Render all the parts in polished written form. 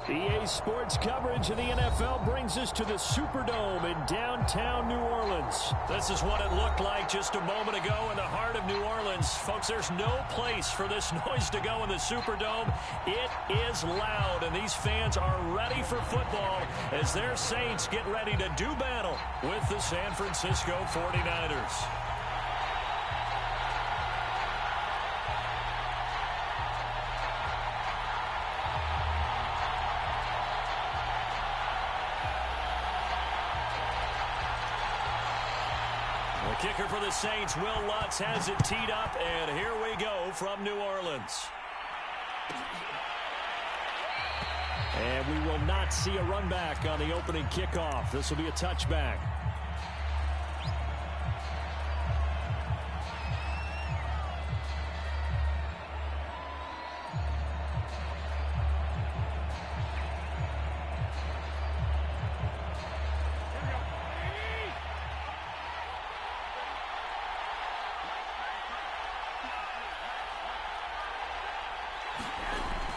EA Sports coverage of the NFL brings us to the Superdome in downtown New Orleans. This is what it looked like just a moment ago in the heart of New Orleans. Folks, there's no place for this noise to go in the Superdome. It is loud, and these fans are ready for football as their Saints get ready to do battle with the San Francisco 49ers. The kicker for the Saints, Will Lutz, has it teed up, and here we go from New Orleans. And we will not see a run back on the opening kickoff. This will be a touchback.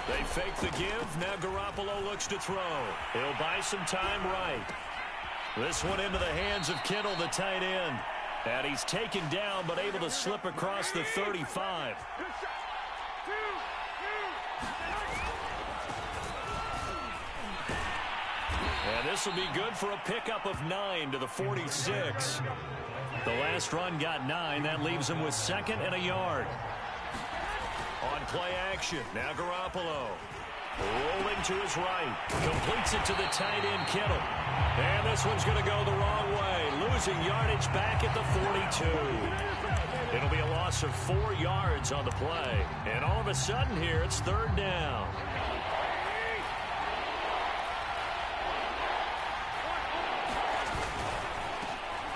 They fake the give. Now Garoppolo looks to throw. He'll buy some time right. This one into the hands of Kittle, the tight end. And he's taken down but able to slip across the 35. And this will be good for a pickup of 9 to the 46. The last run got 9. That leaves him with 2nd and a yard. On play action, now Garoppolo. Rolling to his right. Completes it to the tight end, Kittle. And this one's going to go the wrong way. Losing yardage back at the 42. It'll be a loss of 4 yards on the play. And all of a sudden here, it's 3rd down.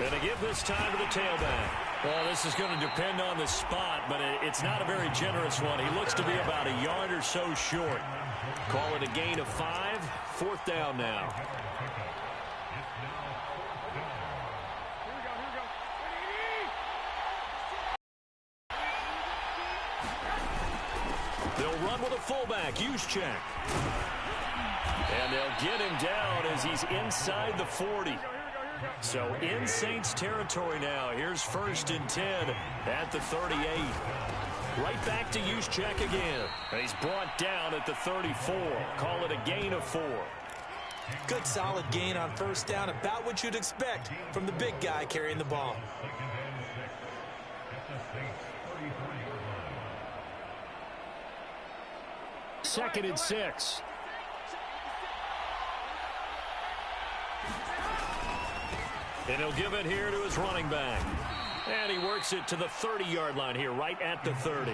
And they give this time to the tailback. Well, this is going to depend on the spot, but it's not a very generous one. He looks to be about a yard or so short. Call it a gain of 5. 4th down now. They'll run with a fullback, Juszczyk. And they'll get him down as he's inside the 40. So in Saints territory now. Here's 1st and 10 at the 38. Right back to Juszczyk again. And he's brought down at the 34. Call it a gain of 4. Good solid gain on 1st down. About what you'd expect from the big guy carrying the ball. Second and 6. And he'll give it here to his running back. And he works it to the 30-yard line here, right at the 30.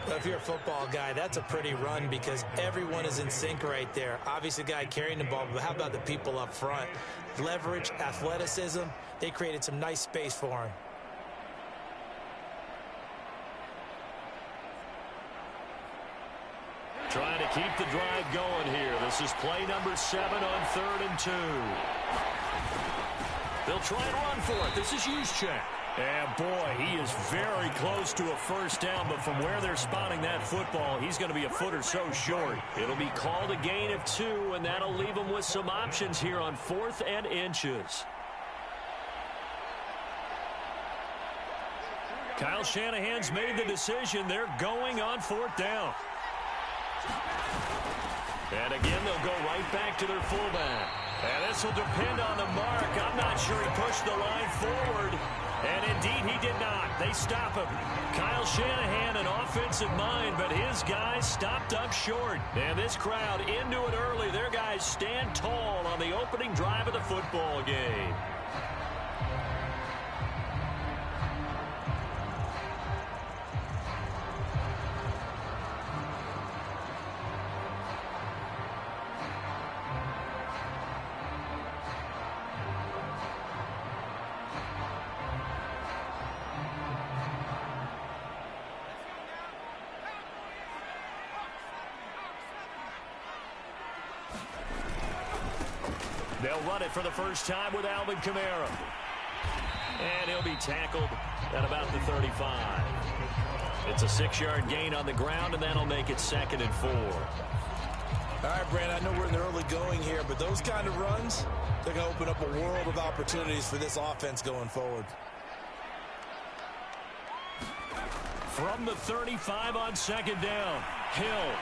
Well, if you're a football guy, that's a pretty run because everyone is in sync right there. Obviously, the guy carrying the ball, but how about the people up front? Leverage, athleticism, they created some nice space for him. Trying to keep the drive going here. This is play number 7 on 3rd and 2. They'll try and run for it. This is Juszczyk. And, boy, he is very close to a 1st down, but from where they're spotting that football, he's going to be a foot or so short. It'll be called a gain of 2, and that'll leave him with some options here on 4th and inches. Kyle Shanahan's made the decision. They're going on 4th down. And again, they'll go right back to their fullback. And this will depend on the mark. I'm not sure he pushed the line forward. And indeed, he did not. They stop him. Kyle Shanahan, an offensive mind, but his guys stopped up short. And this crowd into it early. Their guys stand tall on the opening drive of the football game. They'll run it for the first time with Alvin Kamara. And he'll be tackled at about the 35. It's a 6-yard gain on the ground, and that'll make it 2nd and 4. All right, Brandon, I know we're in the early going here, but those kind of runs, they're going to open up a world of opportunities for this offense going forward. From the 35 on second down, Hill.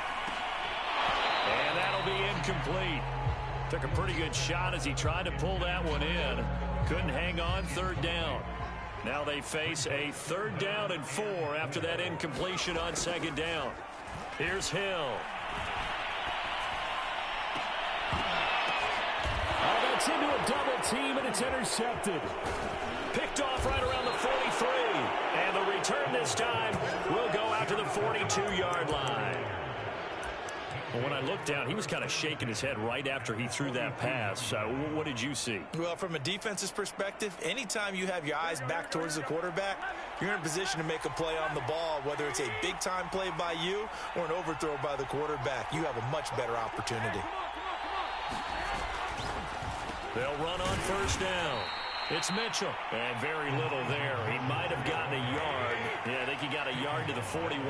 And that'll be incomplete. Took a pretty good shot as he tried to pull that one in. Couldn't hang on, third down. Now they face a 3rd down and 4 after that incompletion on second down. Here's Hill. Oh, that's into a double team, and it's intercepted. Picked off right around the 43. And the return this time will go out to the 42-yard line. Well, when I looked down, he was kind of shaking his head right after he threw that pass. What did you see? Well, from a defense's perspective, anytime you have your eyes back towards the quarterback, you're in a position to make a play on the ball, whether it's a big-time play by you or an overthrow by the quarterback. You have a much better opportunity. They'll run on 1st down. It's Mitchell. And very little there. He might have gotten a yard. Yeah, I think he got a yard to the 41.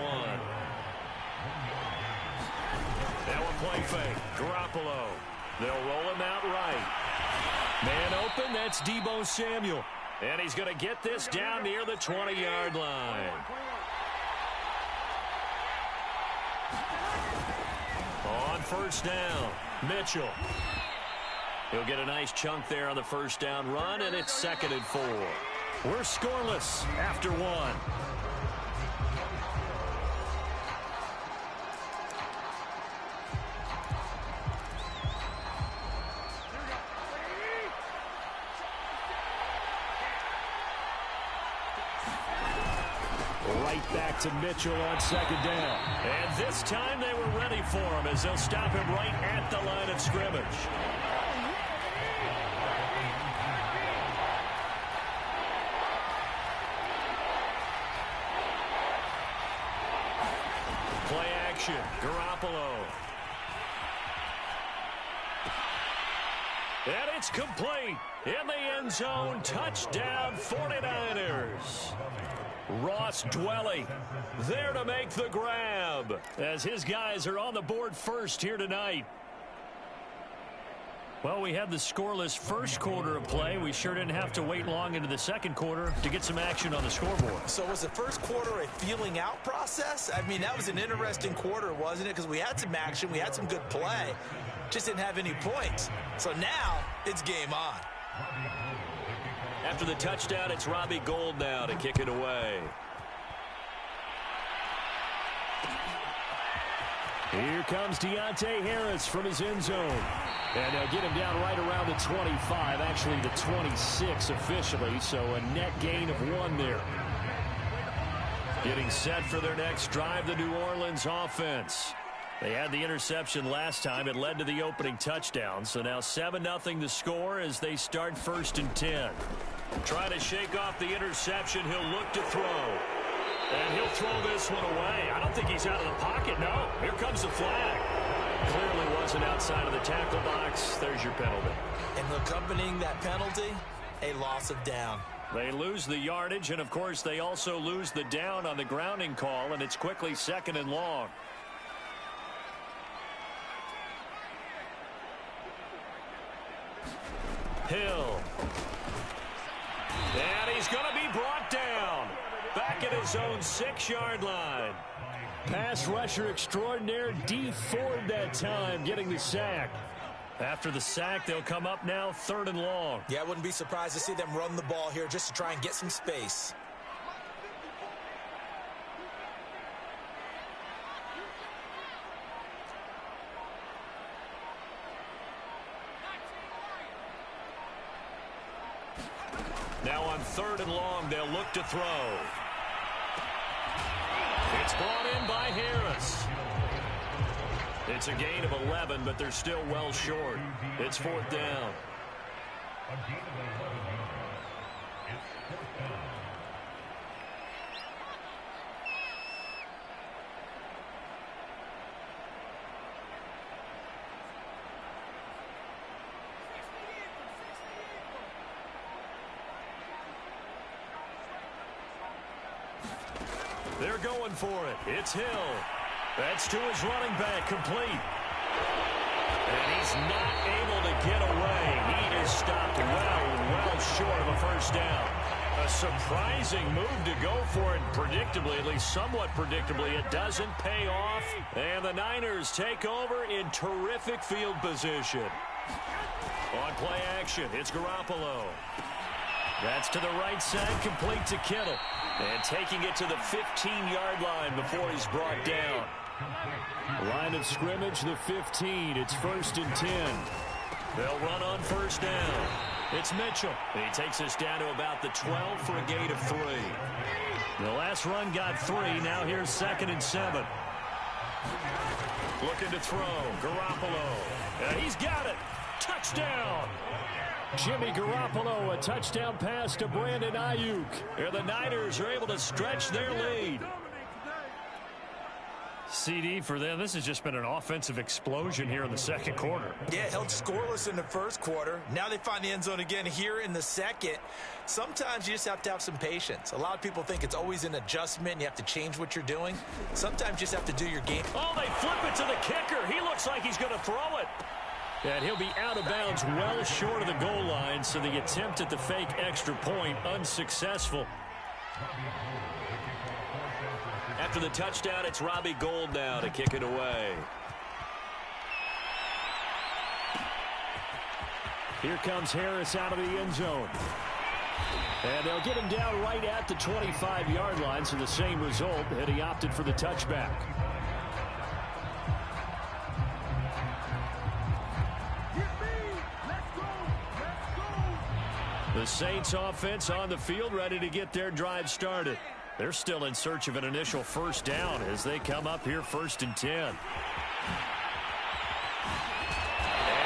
Now a play fake. Garoppolo. They'll roll him out right. Man open, that's Deebo Samuel. And he's going to get this down near the 20-yard line. On 1st down, Mitchell. He'll get a nice chunk there on the 1st down run, and it's 2nd and 4. We're scoreless after 1. Right back to Mitchell on 2nd down. And this time they were ready for him as they'll stop him right at the line of scrimmage. Play action. Garoppolo. And it's complete. In the end zone. Touchdown 49ers. Ross Dwelly there to make the grab as his guys are on the board first here tonight. Well, we had the scoreless first quarter of play. We sure didn't have to wait long into the second quarter to get some action on the scoreboard. So was the first quarter a feeling out process? I mean, that was an interesting quarter, wasn't it? Because we had some action, we had some good play, just didn't have any points. So now it's game on. After the touchdown, it's Robbie Gould now to kick it away. Here comes Deontay Harris from his end zone. And they'll get him down right around the 25, actually the 26 officially, so a net gain of 1 there. Getting set for their next drive, the New Orleans offense. They had the interception last time. It led to the opening touchdown. So now 7-0 to score as they start 1st and 10. Trying to shake off the interception. He'll look to throw. And he'll throw this one away. I don't think he's out of the pocket. No, here comes the flag. Clearly wasn't outside of the tackle box. There's your penalty. And accompanying that penalty, a loss of down. They lose the yardage, and of course they also lose the down on the grounding call, and it's quickly 2nd and long. Hill. And he's going to be brought down. Back at his own 6-yard line. Pass rusher extraordinaire, D. Ford that time, getting the sack. After the sack, they'll come up now 3rd and long. Yeah, I wouldn't be surprised to see them run the ball here just to try and get some space. Now on 3rd and long, they'll look to throw. It's brought in by Harris. It's a gain of 11, but they're still well short. It's 4th down. They're going for it. It's Hill. That's to his running back, complete. He's not able to get away. He is stopped well short of a first down. A surprising move to go for it predictably, at least somewhat predictably. It doesn't pay off, and the Niners take over in terrific field position. On play action, it's Garoppolo. That's to the right side, complete to Kittle. And taking it to the 15-yard line before he's brought down. Line of scrimmage, the 15. It's 1st and 10. They'll run on first down. It's Mitchell. And he takes us down to about the 12 for a gain of 3. The last run got 3. Now here's 2nd and 7. Looking to throw. Garoppolo. He's got it. Touchdown. Jimmy Garoppolo, a touchdown pass to Brandon Ayuk. And the Niners are able to stretch their lead. CD for them. This has just been an offensive explosion here in the second quarter. Yeah, held scoreless in the first quarter. Now they find the end zone again here in the second. Sometimes you just have to have some patience. A lot of people think it's always an adjustment. You have to change what you're doing. Sometimes you just have to do your game. Oh, they flip it to the kicker. He looks like he's going to throw it. And he'll be out of bounds well short of the goal line, so the attempt at the fake extra point unsuccessful. After the touchdown, it's Robbie Gould now to kick it away. Here comes Harris out of the end zone. And they'll get him down right at the 25-yard line, so the same result, and he opted for the touchback. The Saints offense on the field, ready to get their drive started. They're still in search of an initial first down as they come up here 1st and 10. And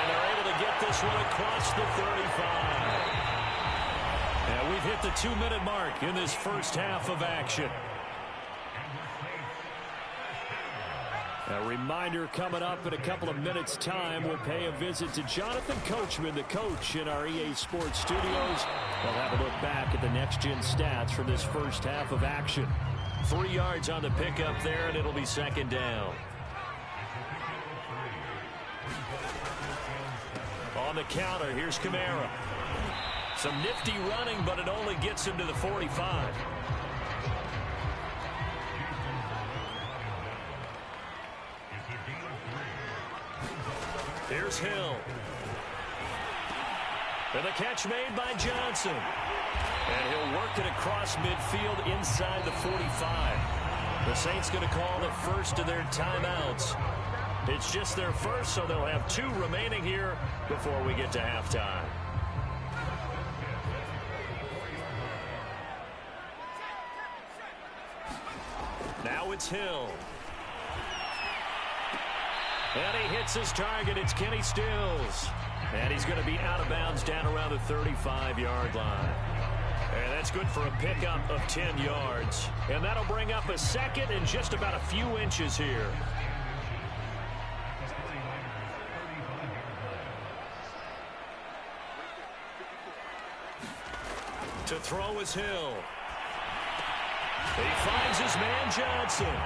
they're able to get this one across the 35. And we've hit the 2-minute mark in this first half of action. A reminder coming up in a couple of minutes' time. We'll pay a visit to Jonathan Coachman, the coach in our EA Sports studios. We'll have a look back at the next-gen stats from this first half of action. 3 yards on the pickup there, and it'll be 2nd down. On the counter, here's Kamara. Some nifty running, but it only gets him to the 45. Here's Hill. And the catch made by Johnson. And he'll work it across midfield inside the 45. The Saints going to call the first of their timeouts. It's just their first, so they'll have 2 remaining here before we get to halftime. Now it's Hill. And he hits his target. It's Kenny Stills. And he's going to be out of bounds down around the 35-yard line. And that's good for a pickup of 10 yards. And that'll bring up a 2nd and just about a few inches here. To throw is Hill. He finds his man Johnson.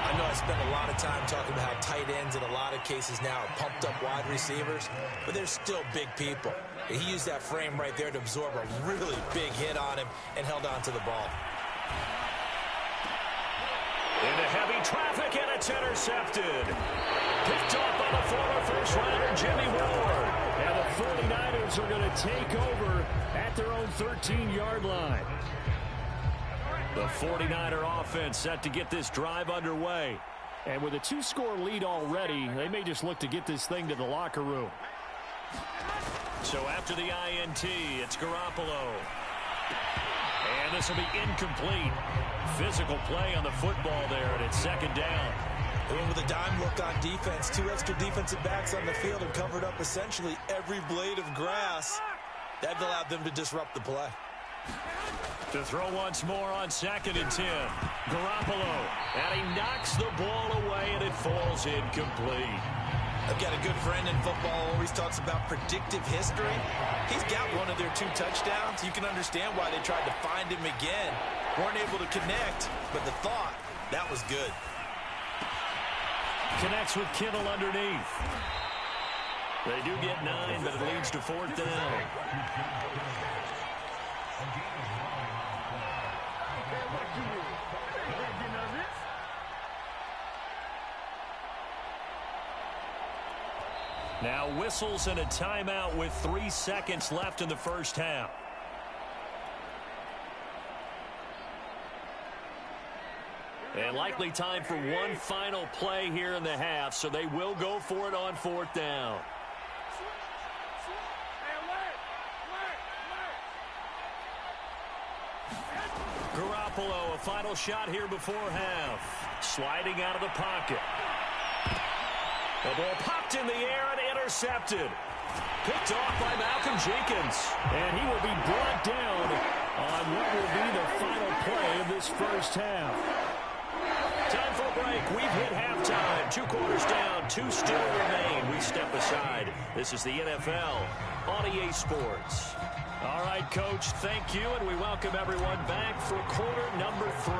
I know I spent a lot of time talking about how tight ends in a lot of cases now are pumped up wide receivers, but they're still big people. He used that frame right there to absorb a really big hit on him and held on to the ball. Into heavy traffic, and it's intercepted. Picked off by the former first-rounder Jimmy Ward. And the 49ers are going to take over at their own 13-yard line. The 49er offense set to get this drive underway. And with a 2-score lead already, they may just look to get this thing to the locker room. So after the INT, it's Garoppolo. And this will be incomplete. Physical play on the football there, and it's 2nd down. They went with a dime look on defense. 2 extra defensive backs on the field and covered up essentially every blade of grass. That allowed them to disrupt the play. To throw once more on 2nd and 10. Garoppolo. And he knocks the ball away, and it falls incomplete. I've got a good friend in football, always talks about predictive history. He's got one of their 2 touchdowns. You can understand why they tried to find him again. Weren't able to connect, but the thought, that was good. Connects with Kittle underneath. They do get 9, but it leads to 4th down. Now whistles and a timeout with 3 seconds left in the first half. And likely time for one final play here in the half, so they will go for it on 4th down. Garoppolo, a final shot here before half. Sliding out of the pocket. The ball popped in the air and intercepted. Picked off by Malcolm Jenkins. And he will be brought down on what will be the final play of this first half. Time for a break. We've hit halftime. 2 quarters down. 2 still remain. We step aside. This is the NFL on EA Sports. All right, Coach, thank you, and we welcome everyone back for quarter number 3.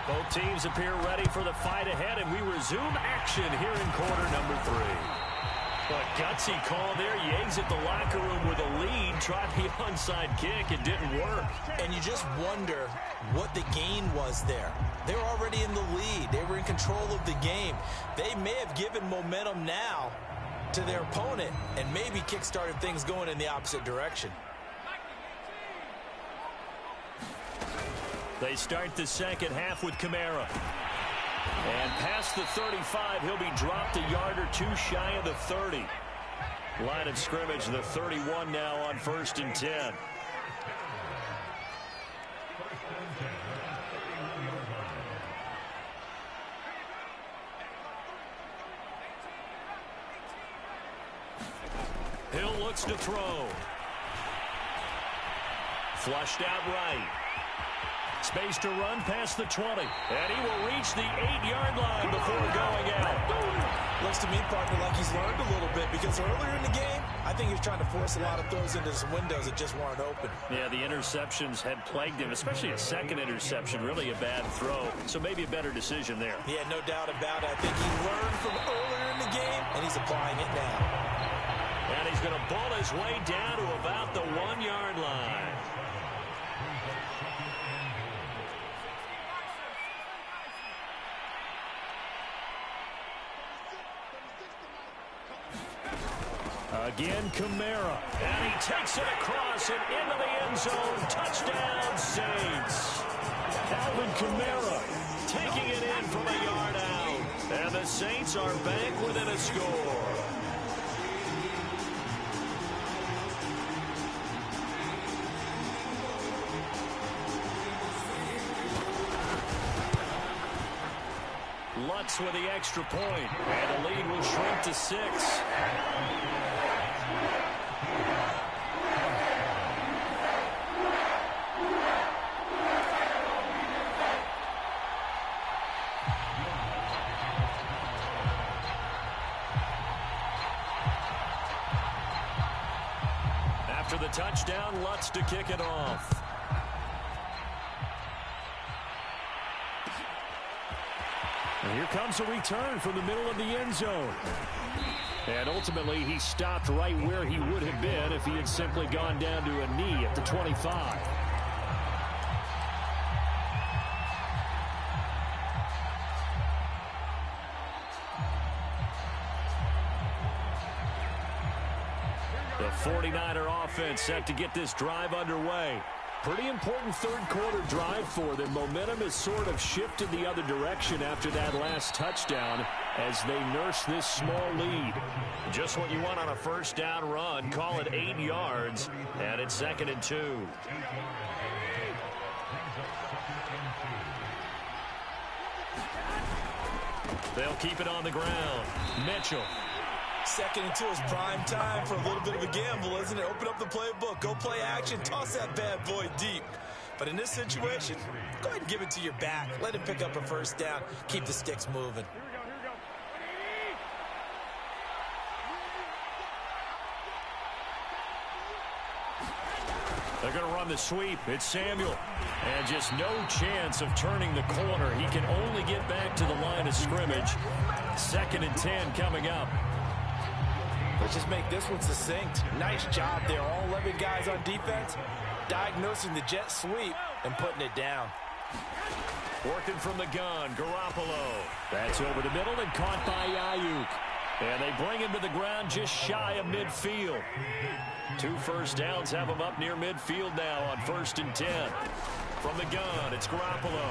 Both teams appear ready for the fight ahead, and we resume action here in quarter number 3. But gutsy call there. Yates at the locker room with a lead. Tried the onside kick. It didn't work. And you just wonder what the gain was there. They were already in the lead. They were in control of the game. They may have given momentum now to their opponent and maybe kick-started things going in the opposite direction. They start the second half with Kamara. And past the 35, he'll be dropped a yard or 2 shy of the 30. Line of scrimmage, the 31 now on 1st and 10. Hill looks to throw. Flushed out right. Space to run past the 20. And he will reach the 8-yard line before going out. Looks to me, partner, like he's learned a little bit, because earlier in the game, I think he was trying to force a lot of throws into some windows that just weren't open. Yeah, the interceptions had plagued him, especially a second interception, really a bad throw. So maybe a better decision there. Yeah, no doubt about it. I think he learned from earlier in the game, and he's applying it now. And he's going to ball his way down to about the 1-yard line. Again, Kamara. And he takes it across and into the end zone. Touchdown, Saints. Alvin Kamara taking it in from a yard out. And the Saints are back within a score. Lutz with the extra point. And the lead will shrink to 6. After the touchdown, Lutz to kick it off. And here comes a return from the middle of the end zone. And ultimately, he stopped right where he would have been if he had simply gone down to a knee at the 25. The 49er offense set to get this drive underway. Pretty important third-quarter drive for them. Momentum has sort of shifted the other direction after that last touchdown as they nurse this small lead. Just what you want on a first down run. Call it 8 yards, and it's 2nd and 2. They'll keep it on the ground. Mitchell. 2nd and 2 is prime time for a little bit of a gamble, isn't it? Open up the playbook, go play action, toss that bad boy deep. But in this situation, go ahead and give it to your back. Let him pick up a first down. Keep the sticks moving. They're going to run the sweep. It's Samuel. And just no chance of turning the corner. He can only get back to the line of scrimmage. 2nd and 10 coming up. Let's just make this one succinct. Nice job there. All 11 guys on defense diagnosing the jet sweep and putting it down. Working from the gun, Garoppolo. That's over the middle and caught by Ayuk. And they bring him to the ground just shy of midfield. 2 first downs have him up near midfield now on 1st and 10. From the gun, it's Garoppolo.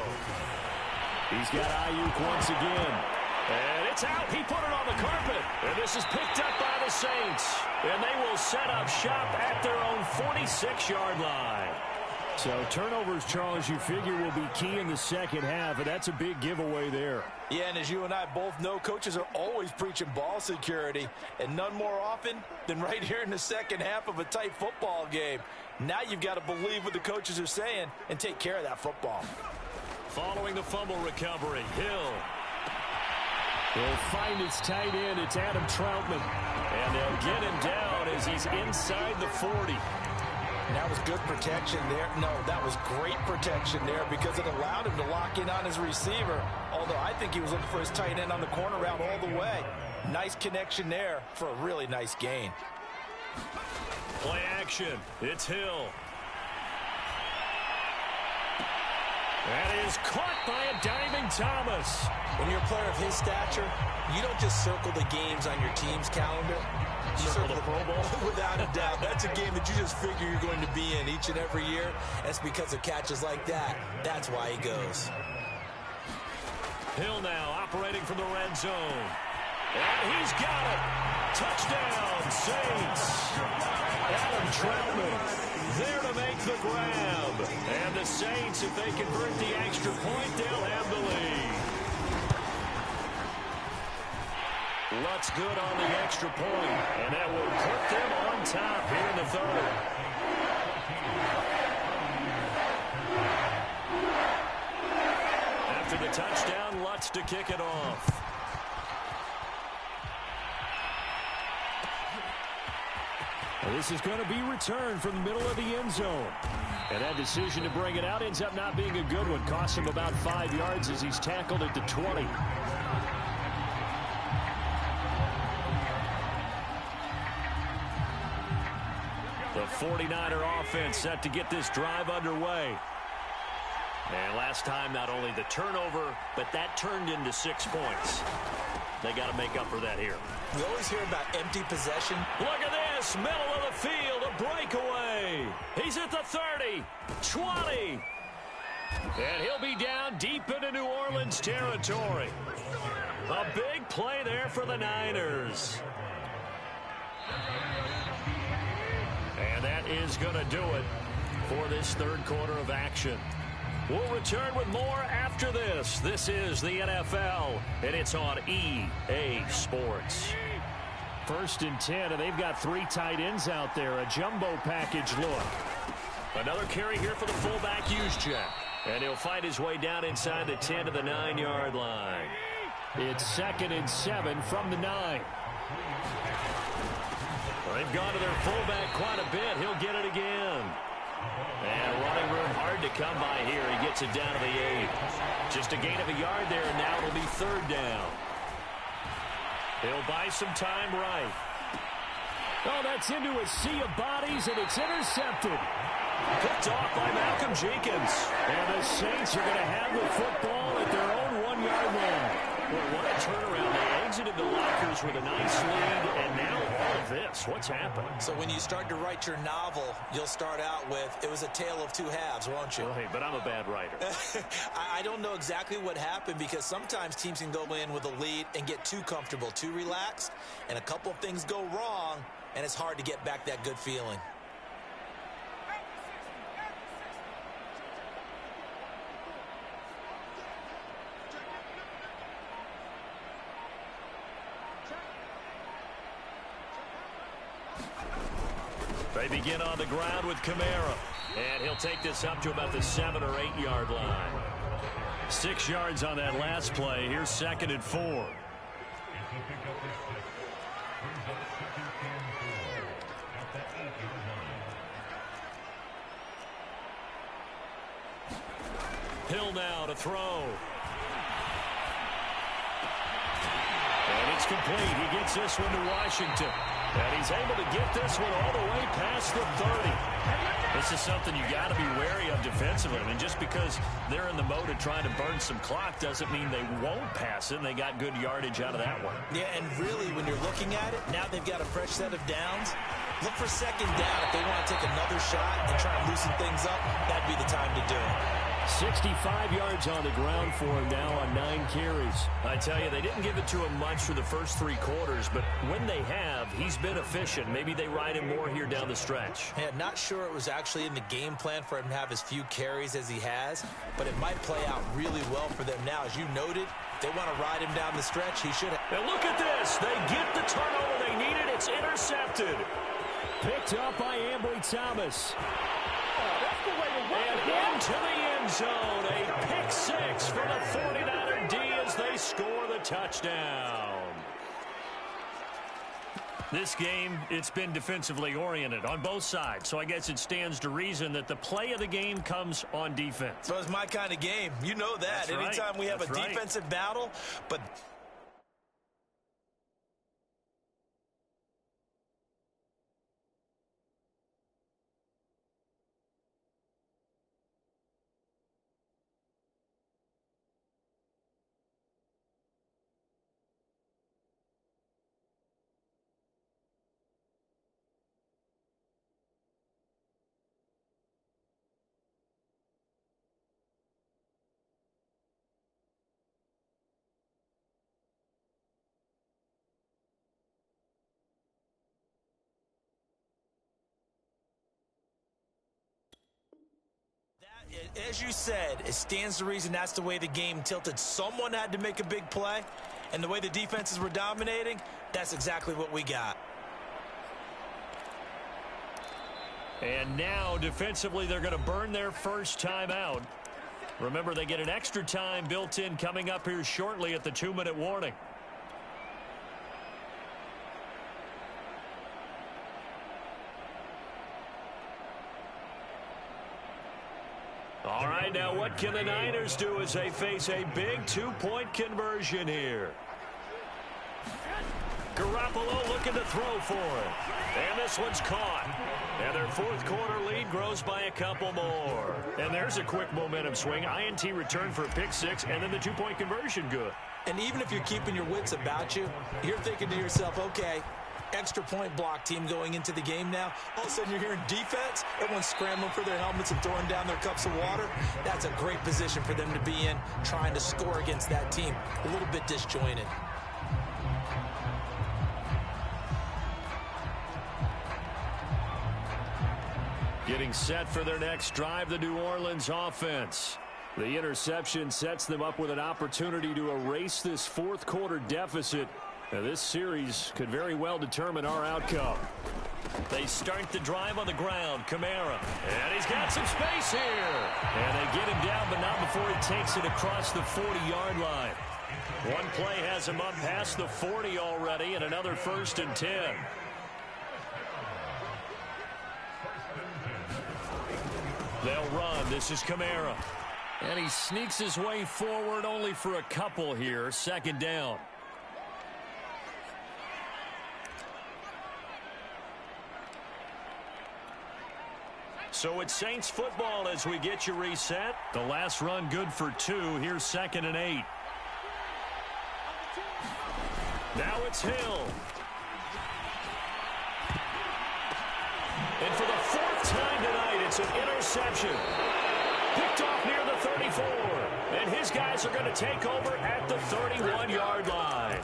He's got Ayuk once again. And it's out. He put it on the carpet. And this is picked up by the Saints. And they will set up shop at their own 46-yard line. So turnovers, Charles, you figure will be key in the second half, and that's a big giveaway there. Yeah, and as you and I both know, coaches are always preaching ball security, and none more often than right here in the second half of a tight football game. Now you've got to believe what the coaches are saying and take care of that football. Following the fumble recovery, Hill. He'll find his tight end. It's Adam Troutman. And they'll get him down as he's inside the 40. That was good protection there. No, that was great protection there because it allowed him to lock in on his receiver. Although I think he was looking for his tight end on the corner route all the way. Nice connection there for a really nice gain. Play action. It's Hill. That is caught by a diving Thomas. When you're a player of his stature, you don't just circle the games on your team's calendar. You circle the Pro Bowl. Without a doubt. That's a game that you just figure you're going to be in each and every year. That's because of catches like that. That's why he goes. Hill now operating from the red zone. And he's got it. Touchdown, Saints. Adam Troutman there to make the grab. And the Saints, if they convert the extra point, they'll have the lead. Lutt's good on the extra point, and that will put them on top here in the 3rd. After the touchdown, Lutt's to kick it off. Well, this is going to be returned from the middle of the end zone. And that decision to bring it out ends up not being a good one. Costs him about 5 yards as he's tackled at the 20. The 49er offense set to get this drive underway. And last time, not only the turnover, but that turned into 6 points. They got to make up for that here. We always hear about empty possession. Look at this, middle of the field, a breakaway. He's at the 30, 20. And he'll be down deep into New Orleans territory. A big play there for the Niners. And that is going to do it for this 3rd quarter of action. We'll return with more after this. This is the NFL, and it's on EA Sports. 1st and 10, and they've got 3 tight ends out there. A jumbo package look. Another carry here for the fullback Juszczyk. And he'll find his way down inside the 10 to the 9-yard line. It's 2nd and 7 from the 9. They've gone to their fullback quite a bit. He'll get it again. And running room hard to come by here. He gets it down to the 8. Just a gain of a yard there, and now it'll be 3rd down. He'll buy some time right. Oh, that's into a sea of bodies, and it's intercepted. Picked off by Malcolm Jenkins. And the Saints are going to have the football at their own 1-yard line. Well, what a turnaround. They exited the lockers with a nice lead, and now all of this. What's happened? So when you start to write your novel, you'll start out with, it was a tale of 2 halves, won't you? Well, hey, but I'm a bad writer. I don't know exactly what happened because sometimes teams can go in with a lead and get too comfortable, too relaxed, and a couple of things go wrong, and it's hard to get back that good feeling. They begin on the ground with Kamara. And he'll take this up to about the 7 or 8-yard line. 6 yards on that last play. Here's 2nd and 4. Hill now to throw. And it's complete. He gets this one to Washington. And he's able to get this one all the way past the 30. This is something you got to be wary of defensively. I mean, just because they're in the mode of trying to burn some clock doesn't mean they won't pass it. And they got good yardage out of that one. Yeah, and really, when you're looking at it, now they've got a fresh set of downs. Look for second down. If they want to take another shot and try and loosen things up, that'd be the time to do it. 65 yards on the ground for him now on 9 carries. I tell you, they didn't give it to him much for the first 3 quarters, but when they have, he's been efficient. Maybe they ride him more here down the stretch. Yeah, not sure it was actually in the game plan for him to have as few carries as he has, but it might play out really well for them now. As you noted, if they want to ride him down the stretch, he should have. And look at this. They get the turnover they needed. It's intercepted. Picked up by Ambry Thomas. And into the end zone. A pick 6 for the 49er D as they score the touchdown. This game, it's been defensively oriented on both sides, so I guess it stands to reason that the play of the game comes on defense. So it's my kind of game. You know that. That's Anytime right. we have That's a right. defensive battle, but... As you said, it stands to reason that's the way the game tilted. Someone had to make a big play, and the way the defenses were dominating, that's exactly what we got. And now, defensively, they're going to burn their first time out. Remember, they get an extra time built in coming up here shortly at the 2-minute warning. All right, now what can the Niners do as they face a big 2-point conversion here? Garoppolo looking to throw for it. And this one's caught. And their 4th quarter lead grows by a couple more. And there's a quick momentum swing. INT return for a pick 6, and then the 2-point conversion good. And even if you're keeping your wits about you, you're thinking to yourself, okay, extra point block team going into the game now. All of a sudden you're hearing defense. Everyone's scrambling for their helmets and throwing down their cups of water. That's a great position for them to be in, trying to score against that team. A little bit disjointed. Getting set for their next drive, the New Orleans offense. The interception sets them up with an opportunity to erase this 4th quarter deficit. Now, this series could very well determine our outcome. They start the drive on the ground. Kamara. And he's got some space here. And they get him down, but not before he takes it across the 40-yard line. One play has him up past the 40 already, and another 1st and 10. They'll run. This is Kamara. And he sneaks his way forward only for a couple here. 2nd down. So it's Saints football as we get you reset. The last run good for 2. Here's 2nd and 8. Now it's Hill. And for the 4th time tonight, it's an interception. Picked off near the 34. And his guys are going to take over at the 31-yard line.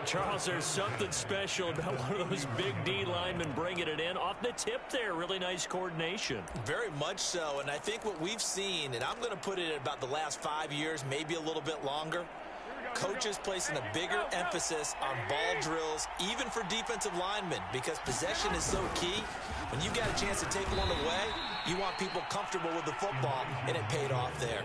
Charles, there's something special about one of those big D linemen bringing it in. Off the tip there, really nice coordination. Very much so, and I think what we've seen, and I'm going to put it at about the last 5 years, maybe a little bit longer, coaches placing a bigger emphasis on ball drills, even for defensive linemen, because possession is so key. When you've got a chance to take one away, you want people comfortable with the football, and it paid off there.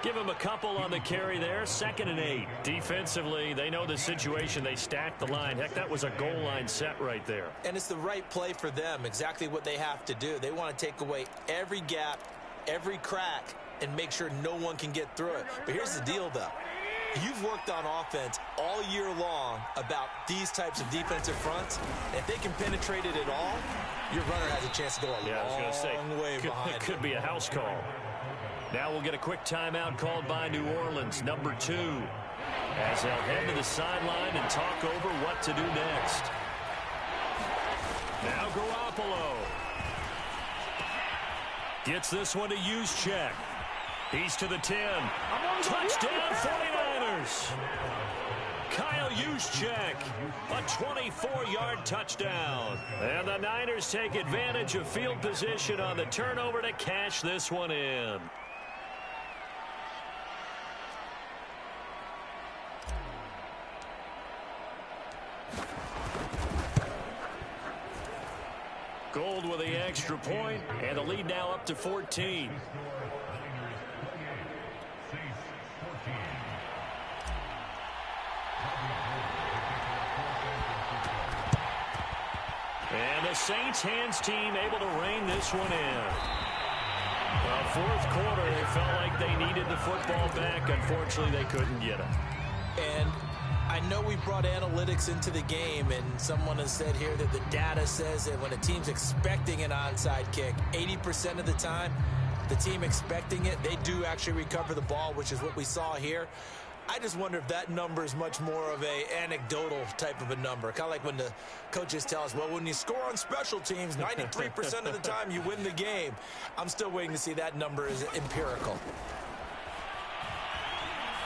Give him a couple on the carry there. 2nd and 8. Defensively, they know the situation. They stack the line. Heck, that was a goal line set right there. And it's the right play for them, exactly what they have to do. They want to take away every gap, every crack, and make sure no one can get through it. But here's the deal, though. You've worked on offense all year long about these types of defensive fronts. If they can penetrate it at all, your runner has a chance to go a long way behind. It could be a house call. Now we'll get a quick timeout called by New Orleans, number 2, as they'll head to the sideline and talk over what to do next. Now Garoppolo gets this one to Juszczyk. He's to the 10. Touchdown 49ers. Kyle Juszczyk, a 24-yard touchdown. And the Niners take advantage of field position on the turnover to cash this one in. Gold with the extra point, and the lead now up to 14. And the Saints hands team able to rein this one in. The fourth quarter, they felt like they needed the football back. Unfortunately, they couldn't get it. And I know we brought analytics into the game, and someone has said here that the data says that when a team's expecting an onside kick, 80% of the time, the team expecting it, they do actually recover the ball, which is what we saw here. I just wonder if that number is much more of a anecdotal type of a number. Kind of like when the coaches tell us, well, when you score on special teams, 93% of the time you win the game. I'm still waiting to see that number is empirical.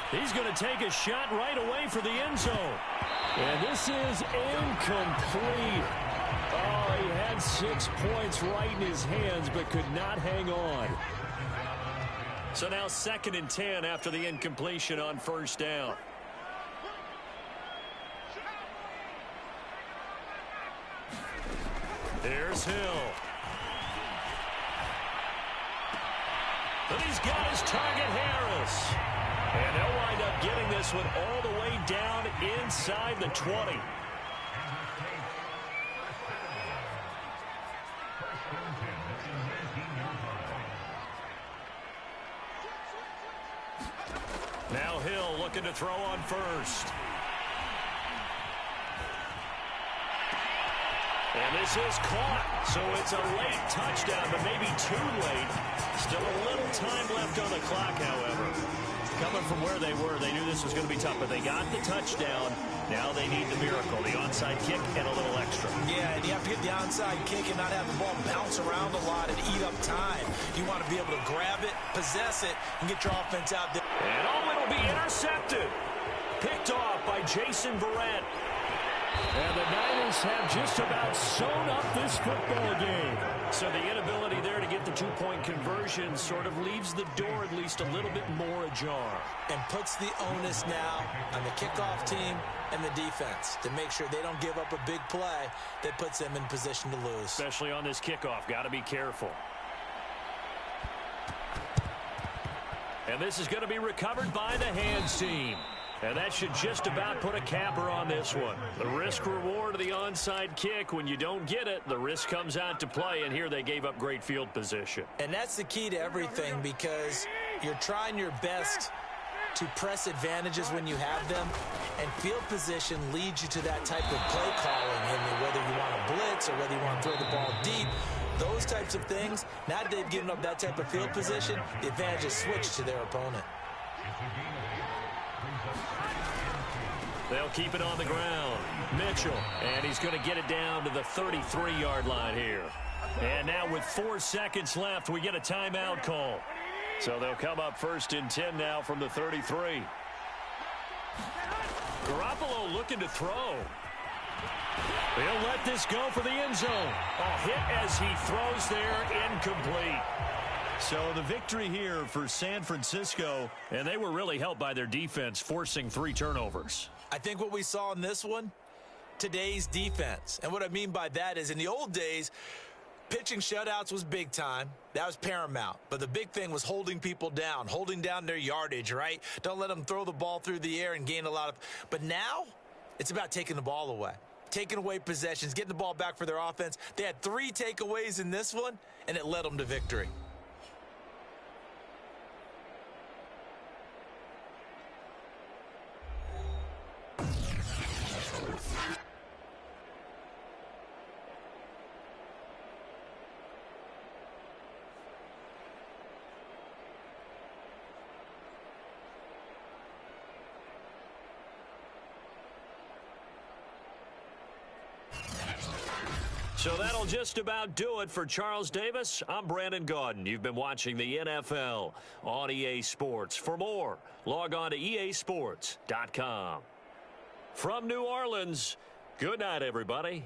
He's going to take a shot right away for the end zone. And this is incomplete. Oh, he had 6 points right in his hands, but could not hang on. So now 2nd and 10 after the incompletion on first down. Here's Hill. But he's got his target, Harris. And they'll wind up getting this one all the way down inside the 20. Now Hill looking to throw on first. And this is caught. So it's a late touchdown, but maybe too late. Still a little time left on the clock, however. Coming from where they were, they knew this was going to be tough, but they got the touchdown. Now they need the miracle, the onside kick and a little extra. Yeah, and you have to get the onside kick and not have the ball bounce around a lot and eat up time. You want to be able to grab it, possess it, and get your offense out there. And it'll be intercepted. Picked off by Jason Verrett. And the Niners have just about sewn up this football game. So the inability there to get the two-point conversion sort of leaves the door at least a little bit more ajar. And puts the onus now on the kickoff team and the defense to make sure they don't give up a big play that puts them in position to lose. Especially on this kickoff. Got to be careful. And this is going to be recovered by the hands team. And that should just about put a capper on this one. The risk-reward of the onside kick, when you don't get it, the risk comes out to play, and here they gave up great field position. And that's the key to everything, because you're trying your best to press advantages when you have them, and field position leads you to that type of play calling, and whether you want to blitz or whether you want to throw the ball deep, those types of things. Now that they've given up that type of field position, the advantage is switched to their opponent. They'll keep it on the ground. Mitchell, and he's going to get it down to the 33-yard line here. And now with 4 seconds left, we get a timeout call. So they'll come up 1st and 10 now from the 33. Garoppolo looking to throw. He'll let this go for the end zone. A hit as he throws there, incomplete. So the victory here for San Francisco, and they were really helped by their defense, forcing 3 turnovers. I think what we saw in this one, today's defense. And what I mean by that is in the old days, pitching shutouts was big time. That was paramount. But the big thing was holding people down, holding down their yardage, right? Don't let them throw the ball through the air and gain a lot of. But now it's about taking the ball away, taking away possessions, getting the ball back for their offense. They had 3 takeaways in this one, and it led them to victory. So that'll just about do it for Charles Davis. I'm Brandon Gaudin. You've been watching the NFL on EA Sports. For more, log on to easports.com. From New Orleans, good night, everybody.